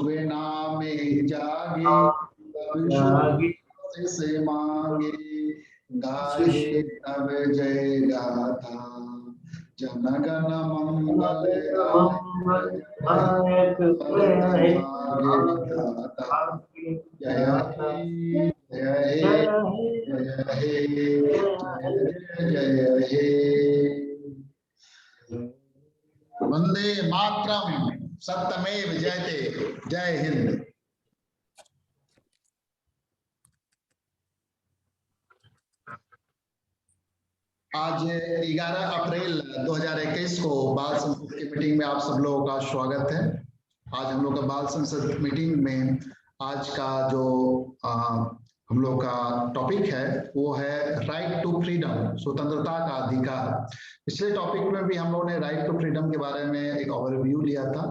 शुभ नामे जागे, तब शुभ से मांगे, गाहे तब जय गाथा, जन गण मंगल जय हे जय हे जय हे। वंदे मातरम, सत्यमेव जयते। जय हिंद। आज 11 अप्रैल 2021 को बाल संसद की मीटिंग में आप सब लोगों का स्वागत है। आज हम लोग का बाल संसद मीटिंग में आज का जो हम लोग का टॉपिक है वो है राइट टू फ्रीडम, स्वतंत्रता का अधिकार। पिछले टॉपिक में भी हम लोगों ने राइट टू फ्रीडम के बारे में एक ओवरव्यू लिया था।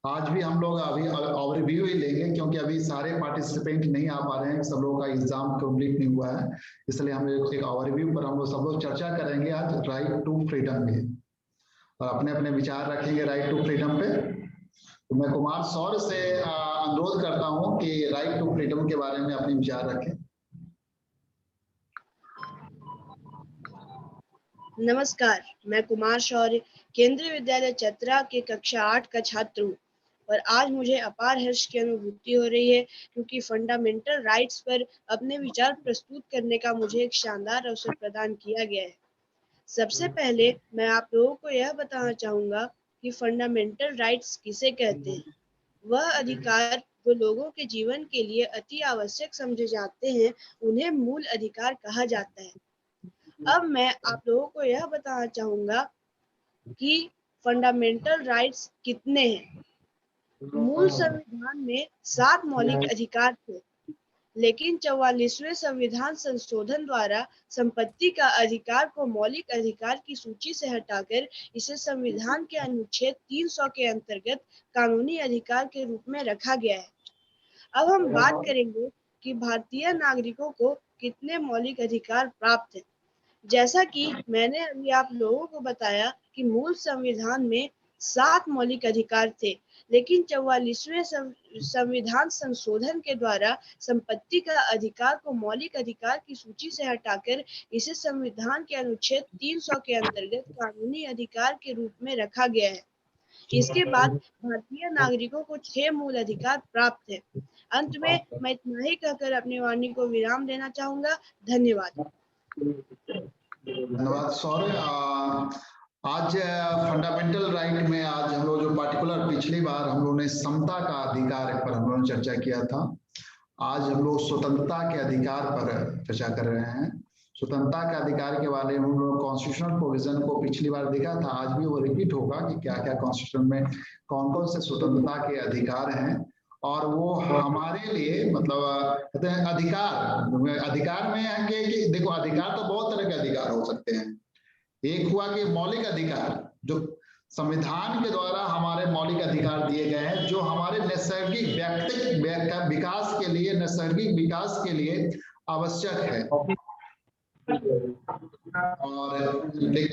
आज भी हम लोग अभी ओवरव्यू ही लेंगे, क्योंकि अभी सारे पार्टिसिपेंट नहीं आ पा रहे हैं, सब लोगों का एग्जाम कंप्लीट नहीं हुआ है, इसलिए हम एक ओवरव्यू पर हम लोग सब लोग चर्चा करेंगे आज राइट टू फ्रीडम में, और अपने अपने विचार रखेंगे राइट टू फ्रीडम पे। तो मैं कुमार सौर्य से अनुरोध करता हूं कि राइट टू फ्रीडम के बारे में अपने विचार रखें। नमस्कार, मैं कुमार शौर्य केंद्रीय विद्यालय चतरा के कक्षा 8 का छात्र हूँ और आज मुझे अपार हर्ष की अनुभूति हो रही है, क्योंकि फंडामेंटल राइट्स पर अपने विचार प्रस्तुत करने का मुझे एक शानदार अवसर प्रदान किया गया है। सबसे पहले मैं आप लोगों को यह बताना चाहूँगा कि फंडामेंटल राइट्स किसे कहते हैं। वह अधिकार जो लोगों के जीवन के लिए अति आवश्यक समझे जाते हैं, उन्हें मूल अधिकार कहा जाता है। अब मैं आप लोगों को यह बताना चाहूँगा कि फंडामेंटल राइट्स कितने हैं। मूल संविधान में 7 मौलिक अधिकार थे, लेकिन 44वें संविधान संशोधन द्वारा संपत्ति का अधिकार को मौलिक अधिकार की सूची से हटाकर इसे संविधान के अनुच्छेद 300 के अंतर्गत कानूनी अधिकार के रूप में रखा गया है। अब हम बात करेंगे कि भारतीय नागरिकों को कितने मौलिक अधिकार प्राप्त हैं। जैसा कि मैंने अभी आप लोगों को बताया कि मूल संविधान में 7 मौलिक अधिकार थे, लेकिन 44वें संविधान संशोधन के द्वारा संपत्ति का अधिकार को मौलिक अधिकार की सूची से हटाकर इसे संविधान के अनुच्छेद 300 के अंतर्गत कानूनी अधिकार के रूप में रखा गया है। इसके बाद भारतीय नागरिकों को 6 मूल अधिकार प्राप्त है। अंत में मैं इतना ही कहकर अपनी वाणी को विराम देना चाहूंगा। धन्यवाद। धन्यवाद सौर्य। आज फंडामेंटल राइट में आज हम लोग जो पार्टिकुलर पिछली बार हम लोगों ने समता का अधिकार पर हम लोगों ने चर्चा किया था, आज हम लोग स्वतंत्रता के अधिकार पर चर्चा कर रहे हैं। स्वतंत्रता के अधिकार के बारे में हम लोग कॉन्स्टिट्यूशनल प्रोविजन को पिछली बार देखा था, आज भी वो रिपीट होगा कि क्या क्या कॉन्स्टिट्यूशन में कौन कौन से स्वतंत्रता के अधिकार हैं, और वो हमारे लिए मतलब कहते हैं अधिकार में है कि देखो अधिकार तो बहुत तरह के अधिकार हो सकते हैं। एक हुआ कि मौलिक अधिकार जो संविधान के द्वारा हमारे मौलिक अधिकार दिए गए हैं, जो हमारे नैसर्गिक व्यक्तिगत विकास के लिए, नैसर्गिक विकास के लिए आवश्यक है। और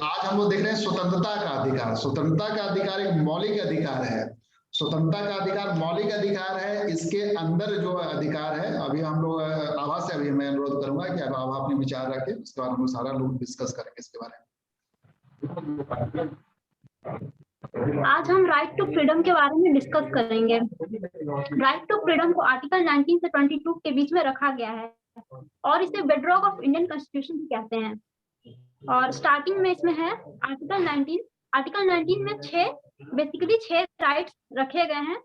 आज हम लोग देख रहे हैं स्वतंत्रता का अधिकार। स्वतंत्रता का अधिकार एक मौलिक अधिकार है। स्वतंत्रता का अधिकार मौलिक अधिकार है। इसके अंदर जो अधिकार है, अभी हम लोग आभा से अभी मैं अनुरोध करूंगा कि अब आभा अपने विचार रखें, उसके बाद हम लोग सारा लोग डिस्कस करेंगे इसके बारे में। आज हम राइट टू फ्रीडम के बारे में डिस्कस करेंगे। राइट टू फ्रीडम को आर्टिकल 19 से 22 के बीच में रखा गया है और इसे बेडरॉक ऑफ इंडियन कॉन्स्टिट्यूशन भी कहते हैं। और स्टार्टिंग में इसमें है आर्टिकल 19। आर्टिकल 19 में 6 राइट्स रखे गए हैं,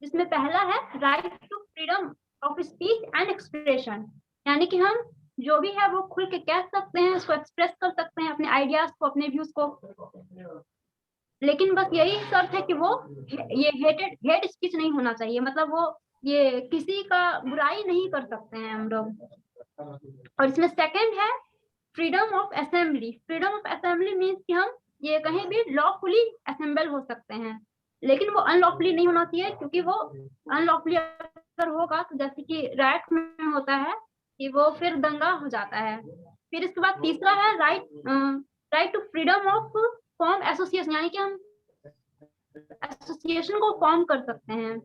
जिसमें पहला है right to freedom of speech and expression, यानी कि हम जो भी है वो खुल के कह सकते हैं, उसको एक्सप्रेस कर सकते हैं, अपने आइडियाज को, अपने व्यूज को। लेकिन बस यही शर्त है कि वो ये हेट स्पीच नहीं होना चाहिए, मतलब वो ये किसी का बुराई नहीं कर सकते हैं हम लोग। और इसमें सेकंड है freedom of assembly. Freedom of assembly means कि हम ये कहीं भी लॉफुली असेंबल हो सकते हैं, लेकिन वो अनलॉफुली नहीं होना चाहिए, क्योंकि वो अनलॉफुली अगर होगा तो जैसे कि राइट में होता है कि वो फिर दंगा हो जाता है। फिर इसके बाद तीसरा है right to freedom of form association, यानी कि हम एसोसिएशन को फॉर्म कर सकते हैं।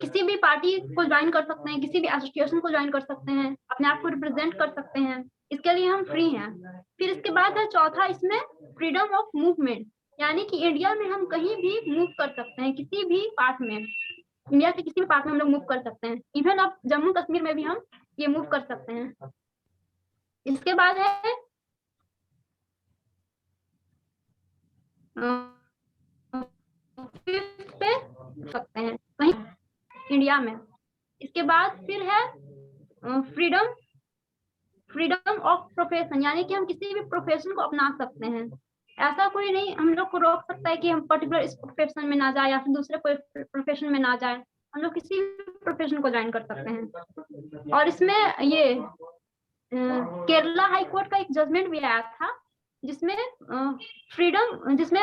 किसी भी पार्टी को ज्वाइन कर सकते हैं, किसी भी एसोसिएशन को ज्वाइन कर सकते हैं, अपने आप को रिप्रेजेंट कर सकते हैं, इसके लिए हम फ्री हैं। फिर इसके बाद है चौथा इसमें फ्रीडम ऑफ मूवमेंट, यानी कि इंडिया में हम कहीं भी मूव कर सकते हैं, किसी भी पार्ट में, इंडिया के किसी भी पार्ट में हम लोग मूव कर सकते हैं। इवन अब जम्मू कश्मीर में भी हम ये मूव कर सकते हैं। इसके बाद है पे सकते हैं कहीं इंडिया में। इसके बाद फिर है फ्रीडम ऑफ प्रोफेशन, यानी कि हम किसी भी प्रोफेशन को अपना सकते हैं। ऐसा कोई नहीं हम लोग को रोक सकता है कि हम पर्टिकुलर इस प्रोफेशन में ना जाए या फिर दूसरे प्रोफेशन में ना जाए, हम लोग किसी भी प्रोफेशन को ज्वाइन कर सकते हैं। और इसमें ये केरला हाई कोर्ट का एक जजमेंट भी आया था जिसमें जिसमें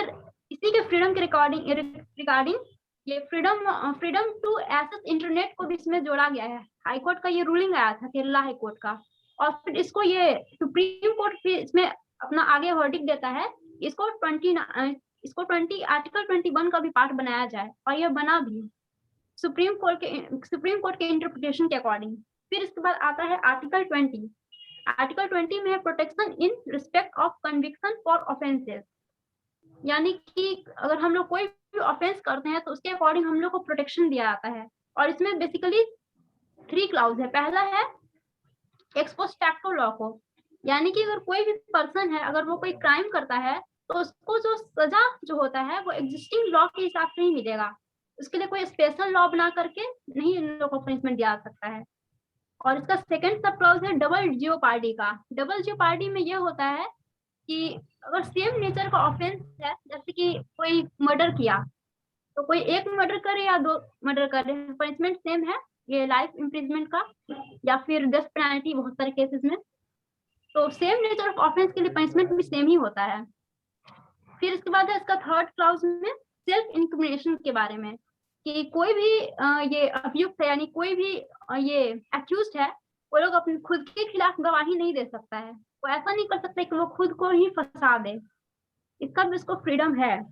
इसी के फ्रीडम के रिगार्डिंग ये फ्रीडम टू एक्सेस इंटरनेट को भी इसमें जोड़ा गया है। हाई कोर्ट का ये रूलिंग आया था, केरला हाई कोर्ट का, और फिर इसको ये सुप्रीम कोर्ट भी इसमें अपना आगे वर्डिक्ट देता है। इसको 20 आर्टिकल 21 का भी पार्ट बनाया जाए, और ये बना भी सुप्रीम कोर्ट के इंटरप्रिटेशन के अकॉर्डिंग। फिर इसके बाद आता है आर्टिकल 20। आर्टिकल 20 में है protection in respect of conviction for offences, यानी कि अगर हम लोग कोई भी ऑफेंस करते हैं तो उसके अकॉर्डिंग हम लोग को प्रोटेक्शन दिया जाता है। और इसमें बेसिकली 3 क्लाउज है। पहला है एक्स पोस्ट फैक्टो लॉ को, यानी कि अगर कोई भी पर्सन है, अगर वो कोई क्राइम करता है तो उसको जो सजा जो होता है वो एग्जिस्टिंग लॉ के हिसाब से ही मिलेगा, उसके लिए कोई स्पेशल लॉ बना करके नहीं इन लोगों को पनिशमेंट दिया जा सकता है। और इसका सेकंड सब क्लॉज है डबल जियोपार्डी का। डबल जियोपार्डी में ये होता है कि अगर सेम नेचर का ऑफेंस है, जैसे कि कोई मर्डर किया, तो कोई एक मर्डर करे या 2 मर्डर करे, पनिशमेंट सेम है, ये लाइफ इम्प्रिजमेंट का या फिर डेथ पेनल्टी बहुत सारे केसेस में। तो सेम नेचर ऑफ ऑफेंस के लिए पनिशमेंट भी सेम ही होता है। फिर इसके बाद है इसका थर्ड क्लाउज में सेल्फ इंक्रिमिनेशन के बारे में, कि कोई भी ये अभियुक्त है, यानी कोई भी ये एक्यूज्ड है, वो लोग अपने खुद के खिलाफ गवाही नहीं दे सकता है, वो ऐसा नहीं कर सकता कि वो खुद को ही फंसा दे, इसका भी उसको फ्रीडम है।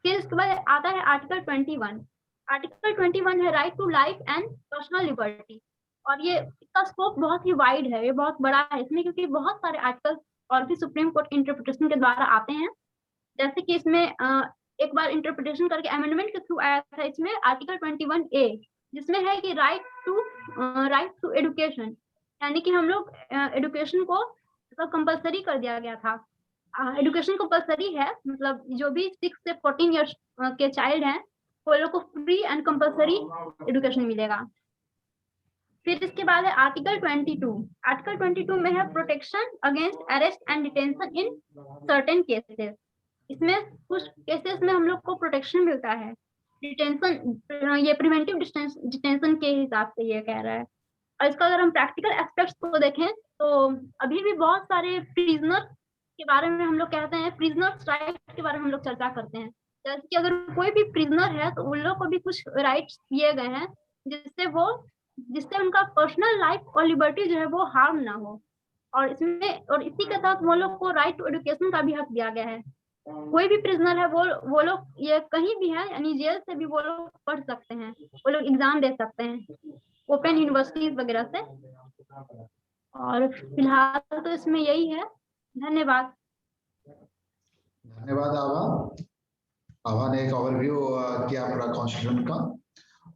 फिर इसके बाद आता है आर्टिकल 21। आर्टिकल 21 है right to life and personal liberty, और ये इसका स्कोप बहुत ही वाइड है, ये बहुत बड़ा है इसमें, क्योंकि बहुत सारे आर्टिकल और भी सुप्रीम कोर्ट इंटरप्रिटेशन के द्वारा आते हैं। जैसे कि इसमें एक बार इंटरप्रिटेशन करके अमेंडमेंट के थ्रू आया था इसमें आर्टिकल 21A, जिसमें है कि राइट टू एजुकेशन, यानी कि हम लोग एजुकेशन को कंपलसरी कर दिया गया था। एजुकेशन कंपलसरी है, मतलब जो भी 6 से 14 ईयर्स के चाइल्ड हैं वो लोग को फ्री एंड कंपलसरी एजुकेशन मिलेगा। फिर इसके बाद है आर्टिकल 22। आर्टिकल 22 में है protection against arrest and detention in certain cases. इसमें कुछ केसेस में हम लोग को प्रोटेक्शन मिलता है, डिटेंशन, ये प्रिवेंटिव डिटेंशन के हिसाब से ये कह रहा है। और इसका अगर हम प्रैक्टिकल एस्पेक्ट्स को देखें तो अभी भी बहुत सारे प्रिजनर के बारे में हम लोग कहते हैं, प्रिजनर्स राइट के बारे में हम लोग चर्चा करते हैं। जैसे कि अगर कोई भी प्रिजनर है तो उन लोग को भी कुछ राइट्स दिए गए हैं जिससे उनका पर्सनल लाइफ और लिबर्टी जो है वो हार्म ना हो। और इसी के साथ वो लोग को राइट टू एजुकेशन का भी हक दिया गया है। कोई भी प्रिजनर है वो लोग ये कहीं भी है, यानी जेल से भी वो लोग पढ़ सकते हैं, वो लोग एग्जाम दे सकते हैं ओपन यूनिवर्सिटीज वगैरह से। और फिलहाल तो इसमें यही है। धन्यवाद। धन्यवाद आभा ने एक ओवरव्यू किया पूरा कॉन्स्टिट्यूशन का,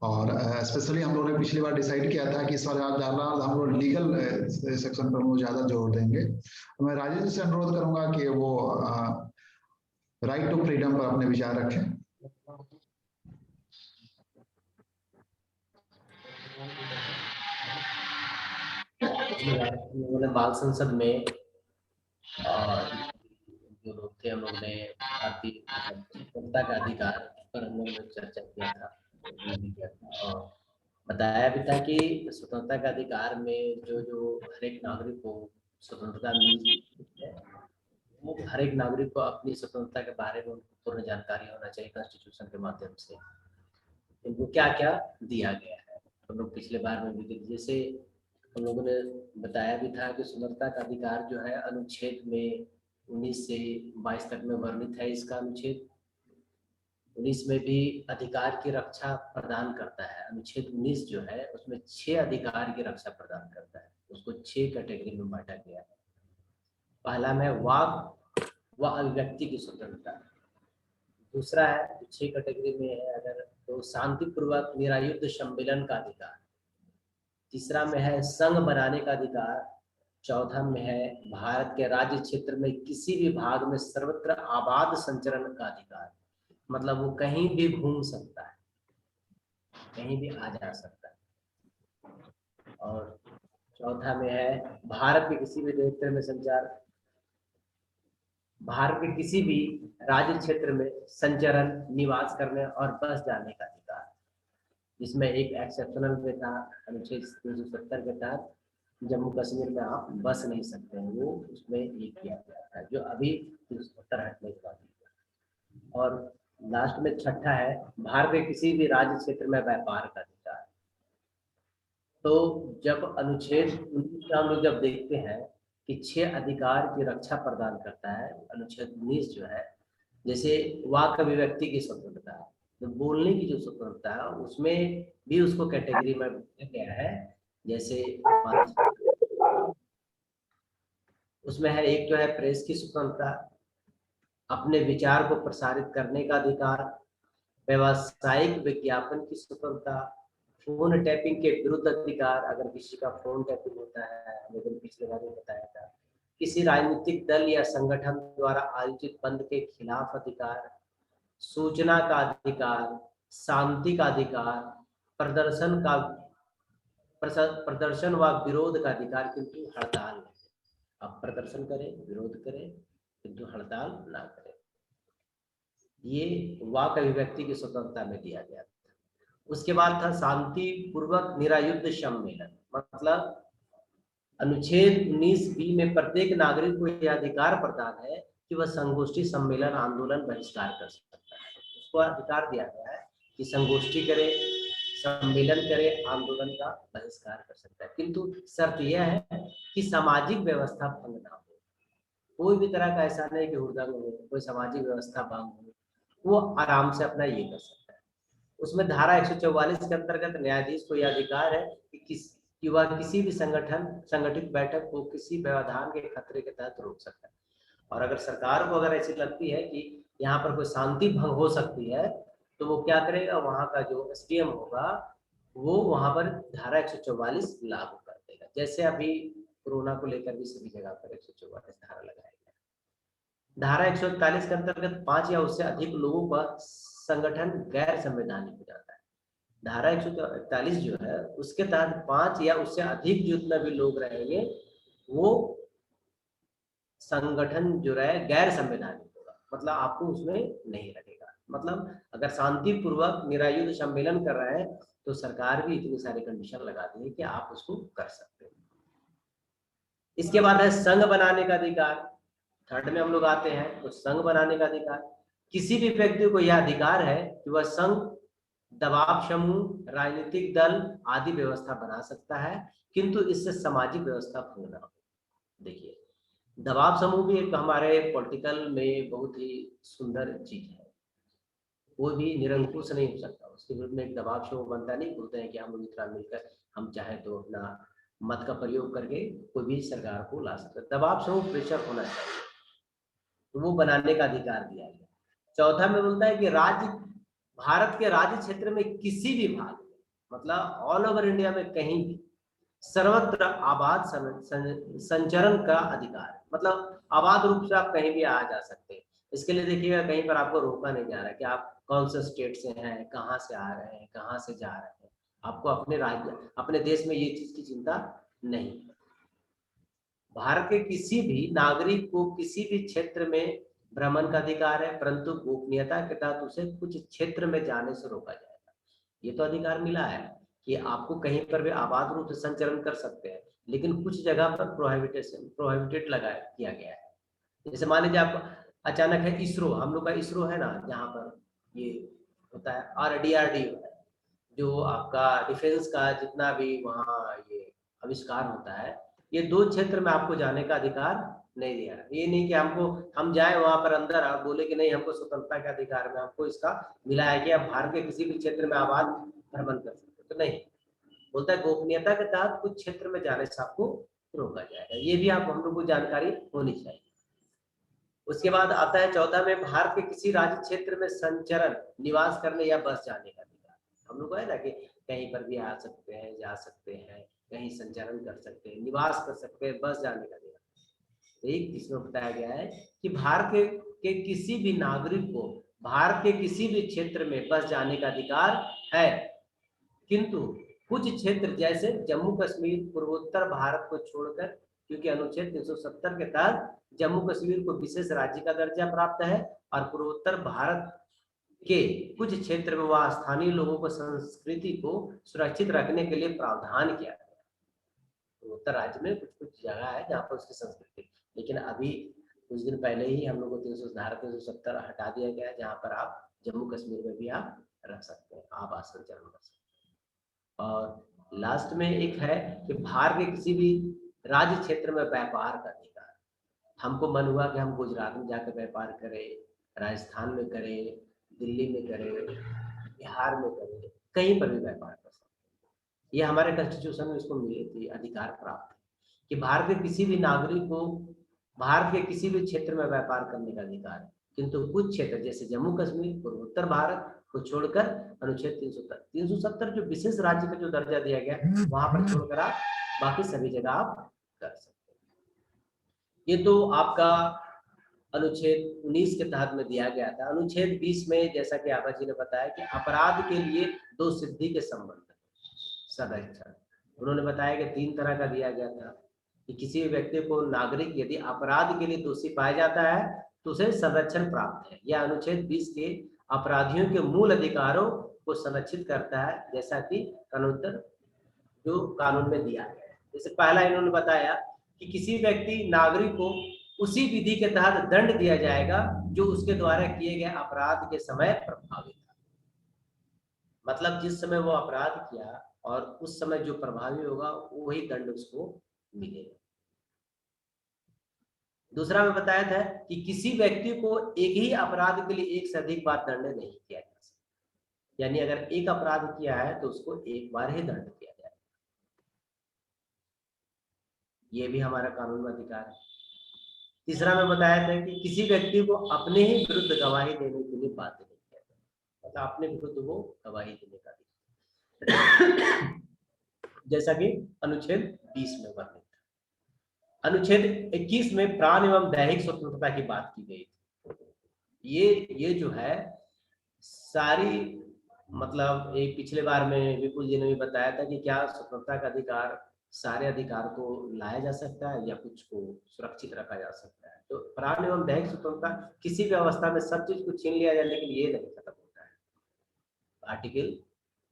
और स्पेशली हम लोगों ने पिछली बार डिसाइड किया था कि इस बार ज्यादा हम लोग लीगल सेक्शन पर ज्यादा जोर देंगे। मैं राजेश जी से अनुरोध करूंगा कि वो राइट टू फ्रीडम पर अपने विचार रखें। उन्होंने बाल संसद में जो लोग थे, हम लोग ने भारतीय स्वतंत्रता का अधिकार पर हम लोग ने चर्चा किया था और बताया भी था कि स्वतंत्रता का अधिकार में जो हर एक नागरिक को स्वतंत्रता मिली है, वो हर एक नागरिक को अपनी स्वतंत्रता के बारे में उनको पूर्ण जानकारी होना चाहिए कॉन्स्टिट्यूशन के माध्यम से। इनको क्या क्या दिया गया है हम लोग पिछले बार में भी, जैसे हम लोगों ने बताया भी था कि स्वतंत्रता का अधिकार जो है अनुच्छेद में 19 से 22 तक में वर्णित है। इसका अनुच्छेद 19 में भी अधिकार की रक्षा प्रदान करता है। अनुच्छेद 19 जो है उसमें 6 अधिकार की रक्षा प्रदान करता है, उसको 6 कैटेगरी में बांटा गया है। पहला में वाक व अभिव्यक्ति की स्वतंत्रता, दूसरा है 6 कैटेगरी में है अगर तो शांतिपूर्वक निरायुध सम्मेलन का अधिकार, तीसरा में है संघ बनाने का अधिकार, चौथा में है भारत के राज्य क्षेत्र में किसी भी भाग में सर्वत्र आबाद संचरण का अधिकार, मतलब वो कहीं भी घूम सकता है, कहीं भी आ जा सकता है। और चौथा में है भारत के किसी भी क्षेत्र में संचार, भारत के किसी भी राज्य क्षेत्र में संचरण, निवास करने और बस जाने का अधिकार, जिसमें एक एक्सेप्शनल में था अनुच्छेद 370 के तहत जम्मू कश्मीर में आप बस नहीं सकते हैं, वो उसमें ये किया गया था जो अभी 370 हटने के बाद। और लास्ट में छठा है भारत के किसी भी राज्य क्षेत्र में व्यापार का अधिकार। तो जब अनुच्छेद 19 हम लोग जब देखते हैं कि 6 अधिकार की रक्षा प्रदान करता है, अनुच्छेद 19 जो है, जैसे वाक अभिव्यक्ति की स्वतंत्रता, तो बोलने की जो स्वतंत्रता है उसमें भी उसको कैटेगरी में दिया गया है। जैसे उसमें है एक जो है प्रेस की स्वतंत्रता, अपने विचार को प्रसारित करने का अधिकार, व्यावसायिक विज्ञापन की स्वतंत्रता, फोन टैपिंग के विरुद्ध अधिकार, अगर किसी का फोन टैपिंग होता है, लेकिन पिछले बार में बताया था, किसी राजनीतिक दल या संगठन द्वारा आयोजित बंद के खिलाफ अधिकार, सूचना का अधिकार, शांति का अधिकार, प्रदर्शन व विरोध का अधिकार, किंतु हड़ताल नहीं। आप प्रदर्शन करें, विरोध करें, किंतु हड़ताल ना करें। ये वाक अभिव्यक्ति की स्वतंत्रता में दिया गया था। उसके बाद था शांतिपूर्वक निरायुध सम्मेलन, मतलब अनुच्छेद 19B में प्रत्येक नागरिक को यह अधिकार प्रदान है कि वह संगोष्ठी, सम्मेलन, आंदोलन, बहिष्कार कर सकता है। उसको अधिकार दिया गया है कि संगोष्ठी करे, सम्मेलन करे, आंदोलन का बहिष्कार कर सकता है, किंतु शर्त यह है कि सामाजिक व्यवस्था भंग ना हो। कोई भी तरह का ऐसा नहीं कि हुड़दंग हो, कोई सामाजिक व्यवस्था भंग हो, वो आराम से अपना ये कर सकता है। उसमें धारा 144 के अंतर्गत न्यायाधीश को यह अधिकार है कि वह किसी भी संगठित बैठक को किसी व्यवधान के खतरे के तहत रोक सकता है। और अगर सरकार को अगर ऐसी लगती है कि यहाँ पर कोई शांति भंग हो सकती है, तो वो क्या करेगा, वहाँ का जो एसडीएम होगा वो वहाँ पर धारा 144 लागू कर देगा। जैसे अभी कोरोना को लेकर भी सभी जगह पर 144 धारा लगाया गया। धारा 141 के अंतर्गत 5 या उससे अधिक लोगों पर संगठन गैर संवैधानिक हो जाता है। धारा 141 जो है उसके तहत 5 या उससे अधिक जितने भी लोग रहेंगे वो संगठन जो रहे गैर संवैधानिक होगा, मतलब आपको उसमें नहीं रखेगा। मतलब अगर शांतिपूर्वक निरायुध सम्मेलन कर रहे हैं तो सरकार भी इतनी सारी कंडीशन लगा दी है कि आप उसको कर सकते हैं। इसके बाद है संघ बनाने का अधिकार। थर्ड में हम लोग आते हैं तो संघ बनाने का अधिकार। किसी भी व्यक्ति को यह अधिकार है कि वह संघ, दबाव समूह, राजनीतिक दल आदि व्यवस्था बना सकता है, किंतु इससे सामाजिक व्यवस्था भंग ना हो। देखिए, दबाव समूह भी एक हमारे पॉलिटिकल में बहुत ही सुंदर चीज है। कोई भी निरंकुश नहीं हो सकता, उसके विरुद्ध में एक दबाव समूह बनता नहीं। बोलते हैं कि हम लोग इतना मिलकर हम चाहे तो अपना मत का प्रयोग करके कोई भी सरकार को ला सकते। दबाव समूह प्रेशर होना चाहिए, तो वो बनाने का अधिकार दिया गया। चौथा में बोलता है कि भारत के राज्य क्षेत्र में किसी भी भाग में, मतलब ऑल ओवर इंडिया में कहीं भी सर्वत्र आबाद संचरण का अधिकार, मतलब आबाद रूप से आप कहीं भी आ जा सकते हैं। इसके लिए देखिएगा कहीं पर आपको रोका नहीं जा रहा कि आप कौन से स्टेट से हैं, कहाँ से आ रहे हैं, कहाँ से जा रहे हैं। आपको अपने राज्य, अपने देश में ये चीज की चिंता नहीं। भारत के किसी भी नागरिक को किसी भी क्षेत्र में भ्रमण का अधिकार है, परंतु गोपनीयता के तहत उसे कुछ क्षेत्र में जाने से रोका जाएगा। ये तो अधिकार मिला है कि आपको कहीं पर भी आबाद रूप से संचरण कर सकते हैं, लेकिन कुछ जगह पर प्रोहिबिटेड किया गया है। जैसे मान लीजिए आप अचानक है इसरो, हम लोग का इसरो है ना, जहाँ पर ये होता है, और DRDO है जो आपका डिफेंस का जितना भी वहाँ ये आविष्कार होता है, ये 2 क्षेत्र में आपको जाने का अधिकार नहीं दिया। ये नहीं कि हम जाए वहां पर अंदर आप बोले कि नहीं हमको स्वतंत्रता के अधिकार में, हमको इसका मिला है कि आप भारत के किसी भी क्षेत्र में आबाद भ्रमण कर सकते, तो नहीं, बोलता है गोपनीयता के तहत कुछ क्षेत्र में जाने से आपको रोका जाएगा। ये भी आप हम लोग को जानकारी होनी चाहिए। उसके बाद आता है 14 में, भारत के किसी राज्य क्षेत्र में संचरण, निवास करने या बस जाने का अधिकार। हम लोग है ना कि कहीं पर भी आ सकते हैं, जा सकते हैं, कहीं संचरण कर सकते हैं, निवास कर सकते हैं, बस जाने का अधिकार। एक इसमें बताया गया है कि भारत के किसी भी नागरिक को भारत के किसी भी क्षेत्र में बस जाने का अधिकार है, किंतु कुछ क्षेत्र जैसे जम्मू कश्मीर, पूर्वोत्तर भारत को छोड़कर, क्योंकि अनुच्छेद 370 के तहत जम्मू कश्मीर को विशेष राज्य का दर्जा प्राप्त है और पूर्वोत्तर भारत के कुछ क्षेत्र में वह स्थानीय लोगों को संस्कृति को सुरक्षित रखने के लिए प्रावधान किया गया। पूर्वोत्तर राज्य में कुछ कुछ जगह है जहाँ पर उसकी संस्कृति, लेकिन अभी कुछ दिन पहले ही हम लोग को 370 हटा दिया गया है, जहाँ पर आप जम्मू कश्मीर में भी आप रह सकते हैं, आप संचरण कर सकते हैं। और लास्ट में एक है कि भारत के किसी भी राज्य क्षेत्र में व्यापार का अधिकार। हमको मन हुआ कि हम गुजरात में जाकर व्यापार करें, राजस्थान में करें, दिल्ली में करें, बिहार में करें, कहीं पर भी व्यापार कर सकते हैं। ये हमारे कॉन्स्टिट्यूशन में इसको मिली थी, अधिकार प्राप्त है कि भारत के किसी भी नागरिक को भारत के किसी भी क्षेत्र में व्यापार करने का अधिकार है, किंतु कुछ क्षेत्र जैसे जम्मू कश्मीर, पूर्वोत्तर भारत को छोड़कर अनुच्छेद 370 जो विशेष राज्य का जो दर्जा दिया गया वहां पर छोड़कर आप बाकी सभी जगह आप कर सकते हैं। ये तो आपका अनुच्छेद 19 के तहत में दिया गया था। अनुच्छेद 20 में जैसा कि आभा जी ने बताया कि अपराध के लिए 2 सिद्धि के संबंध संरक्षण, उन्होंने बताया कि 3 तरह का दिया गया था कि किसी व्यक्ति को नागरिक यदि अपराध के लिए दोषी पाया जाता है तो उसे संरक्षण प्राप्त है। यह अनुच्छेद 20 के अपराधियों के मूल अधिकारों को संरक्षित करता है, जैसा कि कानून जो कानून में दिया गया है। जैसे पहला इन्होंने बताया कि किसी व्यक्ति नागरिक को उसी विधि के तहत दंड दिया जाएगा जो उसके द्वारा किए गए अपराध के समय प्रभावित था। मतलब जिस समय वो अपराध किया और उस समय जो प्रभावी होगा वही दंड उसको मिलेगा। दूसरा में बताया था कि किसी व्यक्ति को एक ही अपराध के लिए एक से अधिक बार दंड नहीं किया जा सकता, यानी अगर एक अपराध किया है तो उसको एक बार ही दंड किया जाएगा। ये भी हमारा कानून में अधिकार है। तीसरा में बताया था कि किसी व्यक्ति को अपने ही विरुद्ध गवाही देने के लिए बाध्य नहीं किया जाता, मतलब अपने विरुद्ध वो गवाही देने का अधिकार, जैसा कि अनुच्छेद 20 में वर्णित था। अनुच्छेद 21 में प्राण एवं दैहिक स्वतंत्रता की बात की गई थी। ये जो है सारी, मतलब एक पिछले बार में विपुल जी ने भी बताया था कि क्या स्वतंत्रता का अधिकार सारे अधिकार को लाया जा सकता है या कुछ को सुरक्षित रखा जा सकता है। तो प्राण एवं दैहिक स्वतंत्रता किसी भी अवस्था में सब चीज को छीन लिया जाए, लेकिन ये नहीं खत्म होता है। आर्टिकल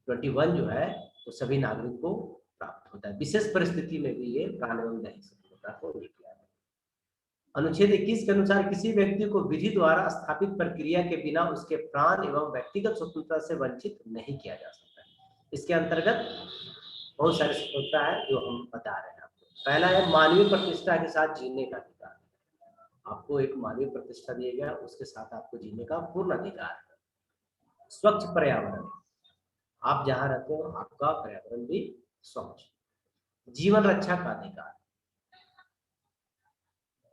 21 जो है वो सभी नागरिक को प्राप्त होता है, विशेष परिस्थिति में भी ये प्राण एवं दैहिक स्वतंत्रता को किया है। अनुच्छेद 21 के अनुसार किसी व्यक्ति को विधि द्वारा स्थापित प्रक्रिया के बिना उसके प्राण एवं व्यक्तिगत स्वतंत्रता से वंचित नहीं किया जा सकता है। इसके अंतर्गत बहुत सारी स्वतंत्रता है जो हम बता रहे हैं आपको। पहला है मानवीय प्रतिष्ठा के साथ जीने का अधिकार। आपको एक मानवीय प्रतिष्ठा दिया गया, उसके साथ आपको जीने का पूर्ण अधिकार है। स्वच्छ पर्यावरण, आप जहां रहते हो आपका पर्यावरण भी स्वच्छ। जीवन रक्षा का अधिकार।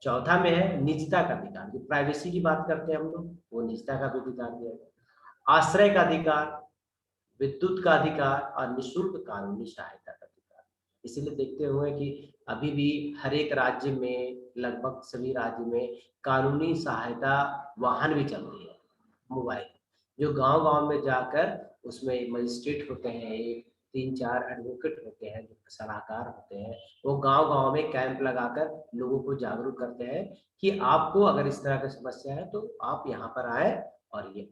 चौथा में है निजता का अधिकार, जो प्राइवेसी की बात करते हैं हम लोग, वो निजता का भी अधिकार दिया गया। आश्रय का अधिकार, विद्युत का अधिकार और निःशुल्क कानूनी सहायता का अधिकार। इसीलिए देखते हुए कि अभी भी हर एक राज्य में, लगभग सभी राज्य में कानूनी सहायता वाहन भी चल रही है, मोबाइल, जो गांव-गांव में जाकर उसमें मजिस्ट्रेट होते हैं, एक 3-4 एडवोकेट होते हैं, सलाहकार होते हैं, वो गांव-गांव में कैंप लगाकर लोगों को जागरूक करते हैं कि आपको अगर इस तरह की समस्या है तो आप यहाँ पर आए और ये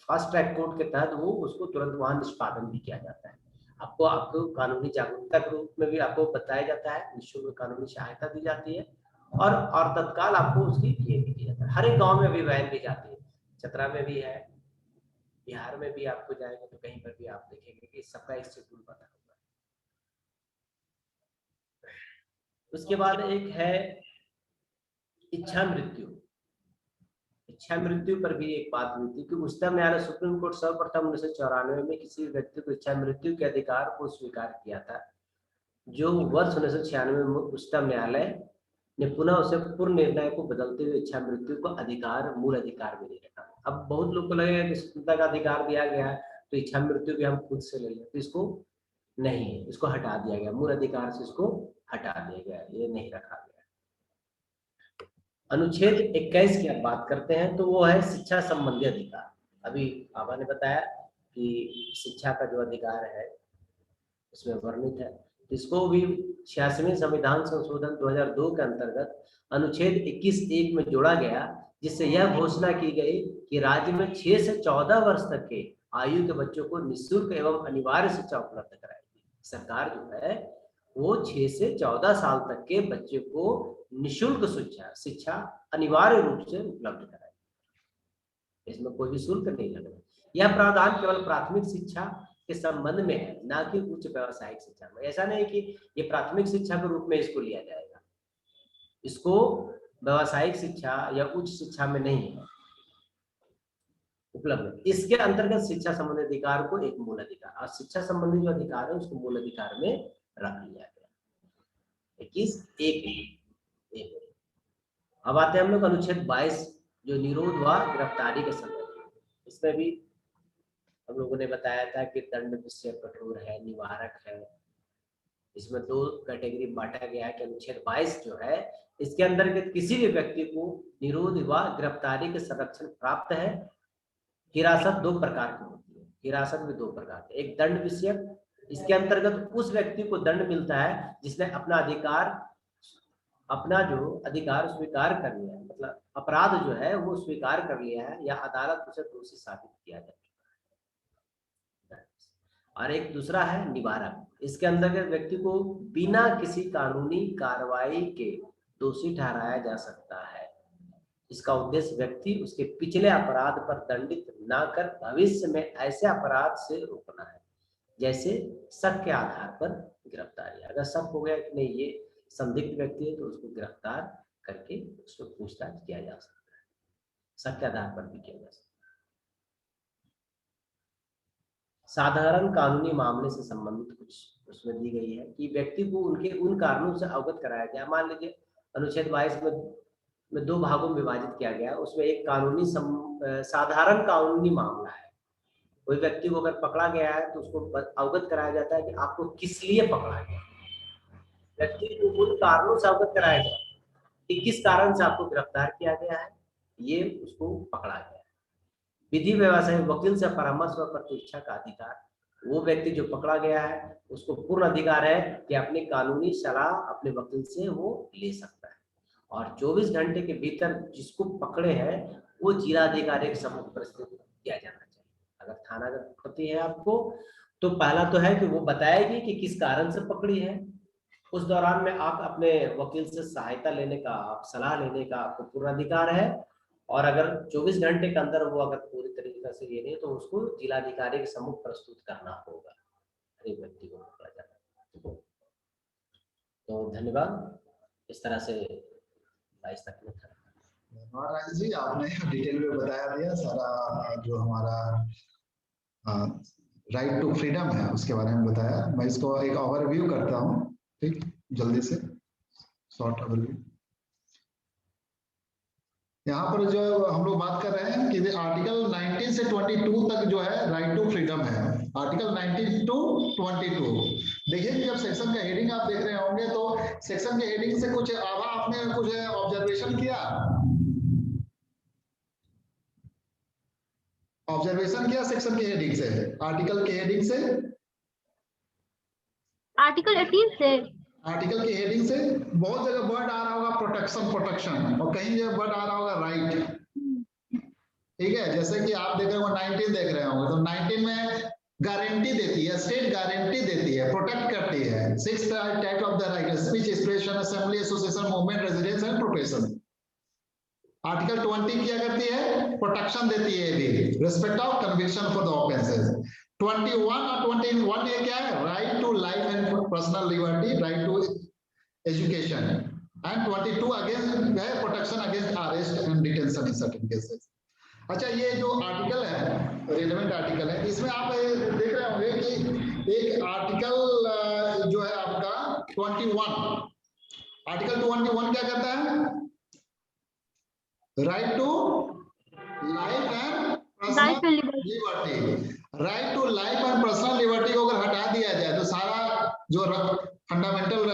फास्ट ट्रैक कोर्ट के तहत वो उसको तुरंत वहां निष्पादन भी किया जाता है। आपको कानूनी जागरूकता के रूप में भी आपको बताया जाता है, निःशुल्क कानूनी सहायता दी जाती है और तत्काल आपको उसकी ये भी किया जाता है। हर एक गाँव में भी वैन दी जाती है, चतरा में भी है, बिहार में भी आपको जाएंगे तो कहीं पर भी आप देखेंगे कि सबका एक शेड्यूल बना हुआ है। उसके बाद एक है इच्छा मृत्यु पर भी एक बात हुई थी कि उच्चतम न्यायालय सुप्रीम कोर्ट सर्वप्रथम 1994 में किसी व्यक्ति को इच्छा मृत्यु के अधिकार को स्वीकार किया था, जो वर्ष 1996 में उच्चतम न्यायालय ने पुनः उसे पूर्ण निर्णय को बदलते हुए इच्छा मृत्यु को अधिकार मूल अधिकार में नहीं रखा। अब बहुत लोग को लगेगा कि स्वतंत्रता का अधिकार दिया गया है तो इच्छा मृत्यु भी हम खुद से ले लें, तो इसको नहीं, इसको हटा दिया गया, मूल अधिकार से इसको हटा दिया गया, ये नहीं रखा गया। अनुच्छेद 21 की आप बात करते हैं तो वो है शिक्षा संबंधी अधिकार। अभी आभा ने बताया कि शिक्षा का जो अधिकार है उसमें वर्णित है, इसको भी 86वें संविधान संशोधन 2002 के अंतर्गत अनुच्छेद 21(1) में जोड़ा गया, जिससे यह घोषणा की गई कि राज्य में 6 से 14 वर्ष तक के आयु के बच्चों को निःशुल्क एवं अनिवार्य शिक्षा उपलब्ध कराएगी। सरकार जो है वो 6 से 14 साल तक के बच्चे को निःशुल्क शिक्षा अनिवार्य रूप से उपलब्ध कराएगी, इसमें कोई भी शुल्क नहीं लगेगा। यह प्रावधान केवल प्राथमिक शिक्षा के संबंध में है, ना कि उच्च व्यावसायिक शिक्षा में। ऐसा नहीं कि ये प्राथमिक शिक्षा के रूप में इसको लिया जाएगा, इसको व्यावसायिक शिक्षा या उच्च शिक्षा में नहीं है उपलब्ध। इसके अंतर्गत शिक्षा संबंधी अधिकार को एक मूल अधिकार और शिक्षा संबंधी जो अधिकार है उसको मूल अधिकार में रख लिया गया। 21(1). अब आते हैं हम लोग अनुच्छेद 22 जो निरोध व गिरफ्तारी के संबंध। इसमें भी हम लोगों ने बताया था कि दंड विषय कठोर है, निवारक है। इसमें 2 कैटेगरी बांटा गया है कि अनुच्छेद 22 जो है इसके अंतर्गत किसी भी व्यक्ति को निरोध व गिरफ्तारी के संरक्षण प्राप्त है। हिरासत 2 प्रकार की होती है, हिरासत भी 2 प्रकार की, एक दंड विषयक, इसके अंतर्गत उस व्यक्ति को दंड मिलता है जिसने अपना जो अधिकार स्वीकार कर लिया है, मतलब अपराध जो है वो स्वीकार कर लिया है या अदालत उसे दोषी साबित किया जाए। और एक दूसरा है निवारक, इसके अंतर्गत व्यक्ति को बिना किसी कानूनी कार्रवाई के दोषी ठहराया जा सकता है। इसका उद्देश्य व्यक्ति उसके पिछले अपराध पर दंडित न कर भविष्य में ऐसे अपराध से रोकना है, जैसे शक के आधार पर गिरफ्तारी। अगर शक हो गया कि नहीं ये संदिग्ध व्यक्ति है तो उसको गिरफ्तार करके उसको पूछताछ किया जा सकता है, शक के आधार पर भी किया जा सकता है। साधारण कानूनी मामले से संबंधित कुछ उसमें दी गई है कि व्यक्ति को उनके उन कारणों से अवगत कराया जाए। मान लीजिए अनुच्छेद 22 में 2 भागों में विभाजित किया गया, उसमें एक साधारण कानूनी मामला है। कोई व्यक्ति को अगर पकड़ा गया है तो उसको अवगत कराया जाता है कि आपको किस लिए पकड़ा गया, व्यक्ति को उन कारणों से अवगत कराया गया कि किस कारण से आपको गिरफ्तार किया गया है, ये उसको पकड़ा गया। विधि व्यवसाय वकील से परामर्श व प्रतीक्षा का अधिकार, वो व्यक्ति जो पकड़ा गया है उसको पूर्ण अधिकार है कि अपनी कानूनी सलाह अपने वकील से वो ले सकता है। और 24 घंटे के भीतर जिसको पकड़े हैं वो जिलाधिकारी के सम्मुख प्रस्तुत किया जाना चाहिए। अगर थाना पकड़ती है आपको तो पहला तो है कि वो बताएगी कि किस कारण से पकड़ी है, उस दौरान में आप अपने वकील से सहायता लेने का, आप सलाह लेने का आपको पूर्ण अधिकार है। और अगर 24 घंटे के अंदर वो अगर पूरी तरीके से ये नहीं तो उसको जिलाधिकारी के सम्मुख प्रस्तुत करना होगा, एक व्यक्ति को पकड़ा जाता है। तो धन्यवाद, इस तरह से 22 तक में था। धन्यवाद राजेश जी, आपने डिटेल में बताया दिया सारा जो हमारा राइट टू फ्रीडम है उसके बारे में बताया। मैं इसको एक ओवरव्यू करता हूँ, ठीक, जल्दी से शॉर्ट ओवरव्यू। यहाँ पर जो हम लोग बात कर रहे हैं कि आर्टिकल 19 से 22 तक जो है राइट टू फ्रीडम है। आर्टिकल 19 टू 22 देखिए कि जब सेक्शन का हेडिंग आप देख रहे होंगे तो सेक्शन के हेडिंग से कुछ आभा आपने कुछ ऑब्जर्वेशन किया सेक्शन के हेडिंग से, आर्टिकल के हेडिंग से, आर्टिकल 18 से, आर्टिकल की हेडिंग से बहुत जगह वर्ड आ रहा होगा प्रोटेक्शन और कहीं जगह वर्ड आ रहा होगा राइट, ठीक है। जैसे कि आप देख रहे हो 19 देख रहे होंगे तो 19 में गारंटी देती है, स्टेट गारंटी देती है, प्रोटेक्ट करती है। 6th type of the right speech, expression, assembly, association, movement, residence and profession. Article 20 क्या करती है, प्रोटेक्शन देती है भी, respect of conviction for the offences. 21 और 21 ये क्या है, right to life and personal liberty, right to education. And 22 against है protection against arrest and detention in certain cases. अच्छा, ये जो आर्टिकल है, रिलेवेंट आर्टिकल है, इसमें आप देख रहे होंगे कि एक आर्टिकल जो है आपका 21, आर्टिकल 21 क्या कहता है? Right to life and personal liberty. Right to life and personal liberty को अगर हटा दिया जाए तो सारा जो फंडामेंटल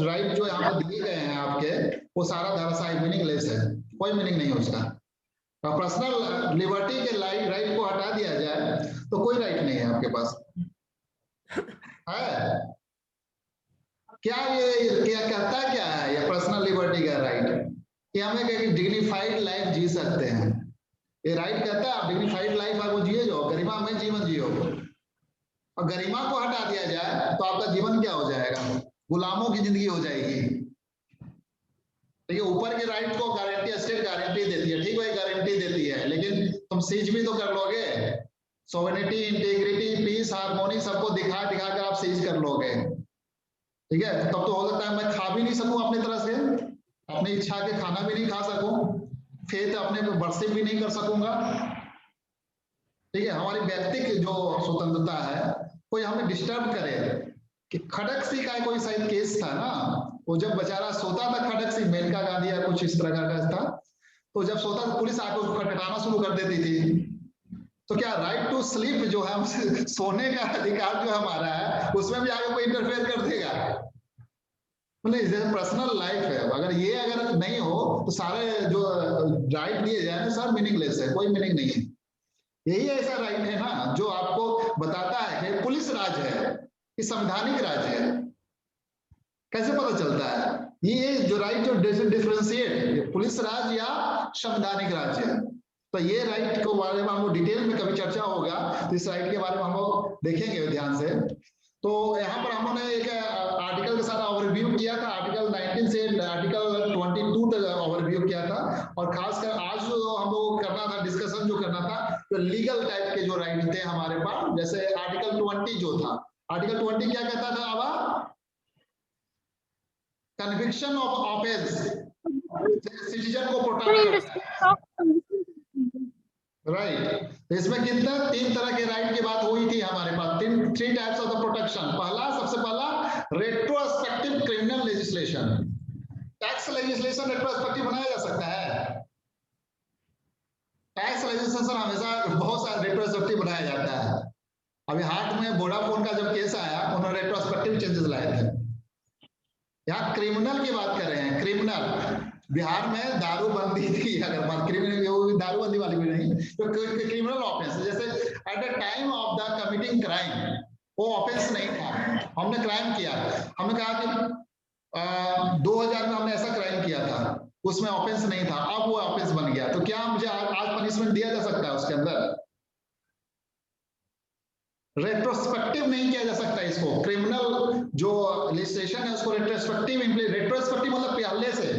राइट जो यहाँ पर दिए गए हैं आपके, वो सारा धराशायी मीनिंगलेस है, कोई मीनिंग नहीं है उसका। पर्सनल लिबर्टी के राइट को हटा दिया जाए तो कोई राइट नहीं है आपके पास है। क्या ये क्या कहता क्या है ये पर्सनल लिबर्टी का राइट? कि हम एक डिग्निफाइड लाइफ जी सकते हैं, ये राइट कहता है। आप डिग्निफाइड लाइफ आपको जिए जाओ, गरिमा में जीवन जियो। और गरिमा को हटा दिया जाए तो आपका जीवन क्या हो जाएगा? गुलामों की जिंदगी हो जाएगी। ठीक है, ऊपर के राइट को गारंटी, स्टेट गारंटी देती है, ठीक है, गारंटी देती है, लेकिन तुम सीज भी तो कर लोगे। सोवेनिटी, इंटीग्रिटी, पीस, हार्मोनी सबको दिखा दिखा कर आप सीज कर लोगे। ठीक है, तब तो हो सकता है मैं खा भी नहीं सकूं अपनी तरह से, अपनी इच्छा के खाना भी नहीं खा सकूं, फेथ अपने वर्शिप भी नहीं कर सकूंगा। ठीक है, हमारी व्यक्तिगत जो स्वतंत्रता है कोई हमें डिस्टर्ब करे। कि खड़क सिंह का कोई शायद केस था ना, वो जब बेचारा सोता था, खड़क सिंह, मेनका गांधी या कुछ इस तरह का था, तो जब सोता था पुलिस आकर उसको खटखटाना शुरू कर देती थी। तो क्या राइट टू स्लीप जो है, सोने का अधिकार जो हमारा है, उसमें भी आगे कोई इंटरफेयर कर देगा? मतलब पर्सनल लाइफ है, अगर नहीं हो तो सारे जो राइट दिए जाए ना, सब मीनिंगलेस है, कोई मीनिंग नहीं है। यही ऐसा राइट है ना जो आपको बताता है कि पुलिस राज है कि संवैधानिक राज है। कैसे पता चलता है? ये जो राइट जो डिफरेंशिएट पुलिस राज या संवैधानिक राज है। तो ये राइट को बारे में हम डिटेल में कभी चर्चा होगा, तो इस राइट के बारे में हम लोग देखेंगे ध्यान से। तो यहाँ पर हमने एक आर्टिकल के साथ ओवरव्यू किया था, आर्टिकल 19 से आर्टिकल 22 तक ओवरव्यू किया था। और खासकर आज जो हम लोग करना था, डिस्कशन जो करना था, तो लीगल टाइप के जो राइट थे हमारे पास, जैसे आर्टिकल 20 जो था, आर्टिकल 20 क्या कहता था? अब कन्विक्शन ऑफ ऑफेंस, सिटीजन को प्रोटेक्ट करता है। राइट, इसमें कितना 3 तरह के राइट की बात हुई थी हमारे पास, 3 टाइप्स ऑफ द प्रोटेक्शन। सबसे पहला retrospective criminal legislation. Tax legislation retrospective बनाया जा सकता है? टैक्स लेजिस्लेशन हमेशा बहुत सारा रेट्रोस्पेक्टिव बनाया जाता है। अभी हाथ में वोडाफोन का जब केस आया, उन्होंने रेट्रोस्पेक्टिव चेंजेस लाए थे। यहाँ क्रिमिनल की बात कर रहे हैं, क्रिमिनल। बिहार में दारूबंदी थी, अगर बात क्रिमिनल, दारूबंदी वाली भी नहीं, तो क्रिमिनल ऑफेंस, जैसे at the time of the committing crime, वो ऑफेंस नहीं था, हमने क्राइम किया, हमने कहा कि 2000 में हमने ऐसा क्राइम किया था, उसमें ऑफेंस नहीं था, अब वो ऑफेंस बन गया, तो क्या मुझे आज पनिशमेंट दिया जा सकता है उसके अंदर? रेट्रोस्पेक्टिव नहीं किया जा सकता इसको। क्रिमिनल जो लेजिस्लेशन है उसको रेट्रोस्पेक्टिव मतलब पहले से,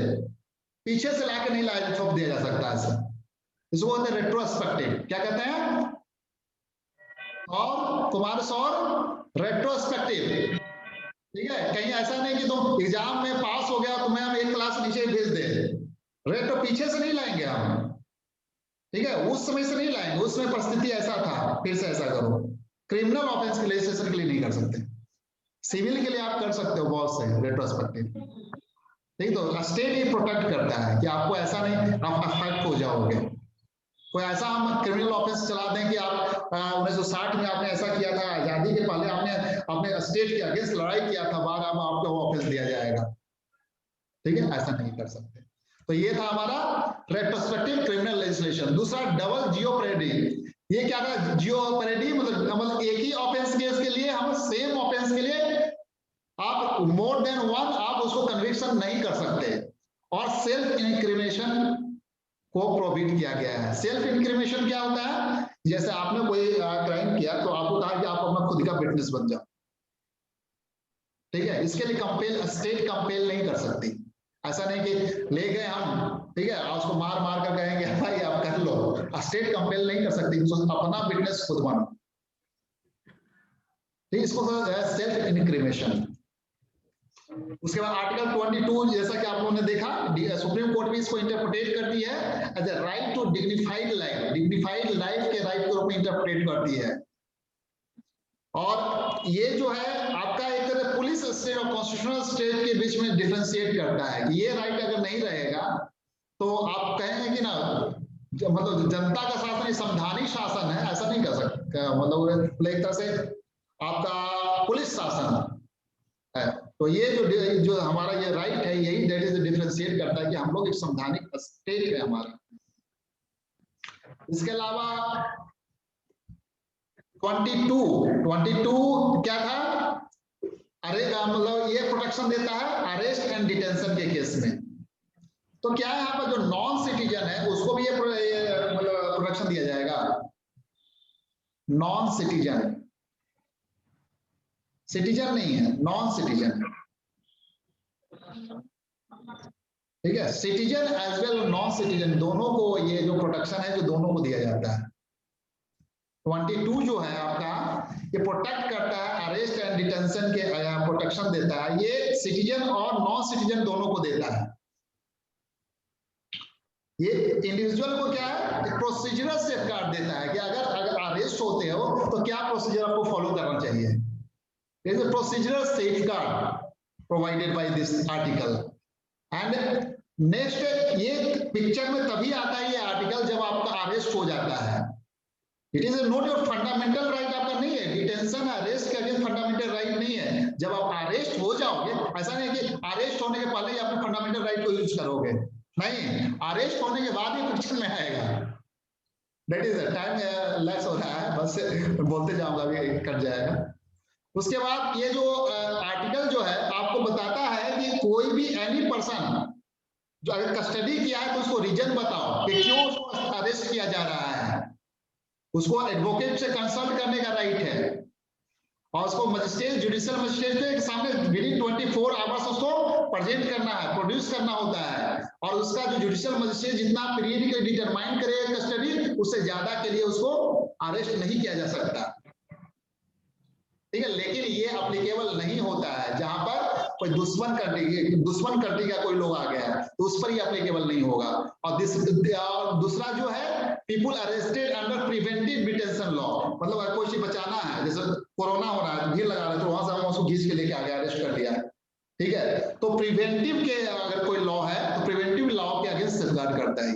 पीछे से लाके नहीं लाया थोप दिया जा सकता है, इसको कहते हैं रेट्रोस्पेक्टिव। क्या कहते हैं? और कुमार सौर रेट्रोस्पेक्टिव। ठीक है, कहीं ऐसा नहीं कि तुम एग्जाम में पास हो गया तुम्हें हम 1 क्लास नीचे भेज दे, रेट्रो पीछे से नहीं लाएंगे हम। ठीक है, उस समय से नहीं लाएंगे, उसमें परिस्थिति ऐसा था, फिर से ऐसा करो। क्रिमिनल ऑफेंस के लेजिस्लेशन के लिए नहीं कर सकते, सिविल के लिए आप कर सकते हो बहुत से रेट्रोस्पेक्टिव। नहीं तो स्टेट ही प्रोटेक्ट करता है कि आपको ऐसा नहीं आप अफेक्ट हो जाओगे। कोई ऐसा हम क्रिमिनल ऑफेंस चला दें कि आप 1960 में आपने ऐसा किया था, आजादी के पहले आपने अपने स्टेट के अगेंस्ट लड़ाई किया था, बाद में आपको वो ऑफेंस दिया जाएगा। ठीक है, ऐसा नहीं कर सकते। तो ये था हमारा रेट्रोस्पेक्टिव क्रिमिनल लेजिस्लेशन। दूसरा डबल जियोपरेडी। ये क्या था? जियोपरेडी मतलब एक ही ऑफेंस केस के लिए हम सेम ऑफेंस के लिए आप मोर देन 1 आप उसको कन्विक्शन नहीं कर सकते। और सेल्फ इंक्रिमिनेशन को प्रोहिबिट किया गया है। सेल्फ इंक्रिमिनेशन क्या होता है? जैसे आपने कोई क्राइम किया तो आपको कहा कि आप अपना खुद का विटनेस बन जाओ। ठीक है, इसके लिए स्टेट कंपेल नहीं कर सकती। ऐसा नहीं कि ले गए हम, ठीक है, उसको मार मार कर कहेंगे भाई आप कर लो, स्टेट कंपेल नहीं कर सकती, अपना विटनेस खुद बनो। ठीक, इसको सेल्फ इंक्रिमिनेशन। उसके बाद आर्टिकल 22 जैसा कि आप लोगों ने देखा, सुप्रीम कोर्ट भी इसको इंटरप्रेट करती है as a right to dignified life, dignified life के राइट के रूप में इंटरप्रेट करती है। और ये जो है आपका एक तरह पुलिस स्टेट और कॉन्स्टिट्यूशनल स्टेट के बीच में डिफरेंशिएट करता है कि ये राइट अगर नहीं रहेगा तो आप कहेंगे कि ना मतलब जनता का शासन संवैधानिक शासन है, ऐसा नहीं कर सकता, मतलब एक तरह से आपका पुलिस शासन है। तो ये जो हमारा ये राइट है, यही दैट इज डिफरेंशिएट करता है कि हम लोग एक संवैधानिक स्टेट है हमारा। इसके अलावा 22 क्या था, अरे मतलब ये प्रोटेक्शन देता है अरेस्ट एंड डिटेंशन के केस में। तो क्या है यहाँ पर जो नॉन सिटीजन है उसको भी ये मतलब प्रोटेक्शन दिया जाएगा। नॉन सिटीजन, सिटीजन नहीं है, नॉन सिटीजन, ठीक है। Citizen as well non citizen दोनों को ये जो प्रोटेक्शन है जो दोनों को दिया जाता है। 22 जो है आपका ये प्रोटेक्ट करता है, अरेस्ट एंड डिटेंशन के प्रोटेक्शन देता है, ये सिटीजन और नॉन सिटीजन दोनों को देता है। ये इंडिविजुअल को क्या है, प्रोसीजरल सेफगार्ड देता है कि अगर अरेस्ट होते हो तो क्या प्रोसीजर आपको फॉलो करना चाहिए। Is a procedural safeguard provided by this article. And next ये पिक्चर में तभी आता है ये आर्टिकल जब आपका अरेस्ट हो जाता है। It is not your fundamental right, आपका नहीं है। डिटेंशन अरेस्ट के अगेंस्ट फंडामेंटल राइट नहीं है। जब आप अरेस्ट हो जाओगे, ऐसा नहीं कि अरेस्ट होने के पहले ही अपने फंडामेंटल राइट को यूज करोगे, नहीं, अरेस्ट होने के बाद ही पिक्चर में आएगा। दैट इज टाइम लैप्स हो रहा है, बस बोलते जाऊंगा, अभी कट जाएगा। उसके बाद ये जो आर्टिकल जो है आपको बताता है कि कोई भी एनी पर्सन जो अगर कस्टडी किया है तो उसको रीजन बताओ कि क्यों उसको अरेस्ट किया जा रहा है। उसको एडवोकेट से कंसल्ट करने का राइट है और उसको मजिस्ट्रेट, जुडिशियल मजिस्ट्रेट के सामने विदिन 24 आवर्स उसको प्रेजेंट करना है, प्रोड्यूस करना होता है। और उसका जो जुडिशियल मजिस्ट्रेट जितना पीरियड के डिटरमाइन करेगा कस्टडी, उससे ज्यादा के लिए उसको अरेस्ट नहीं किया जा सकता, ठीक है। लेकिन ये अप्लीकेबल नहीं होता है जहां पर कोई दुश्मन कंट्री का कोई लोग आ गया है तो उस पर ही अप्लीकेबल नहीं होगा। और दूसरा जो है people arrested under preventive detention law, मतलब अगर कोई चीज बचाना है, जैसे कोरोना हो रहा है, भीड़ लगा रहे तो वहां से हम उसको खींच के लेके आ गए, अरेस्ट कर दिया, ठीक है। तो प्रिवेंटिव के अगर कोई लॉ है तो प्रिवेंटिव लॉ के अगेंस्ट सेफगार्ड करता है।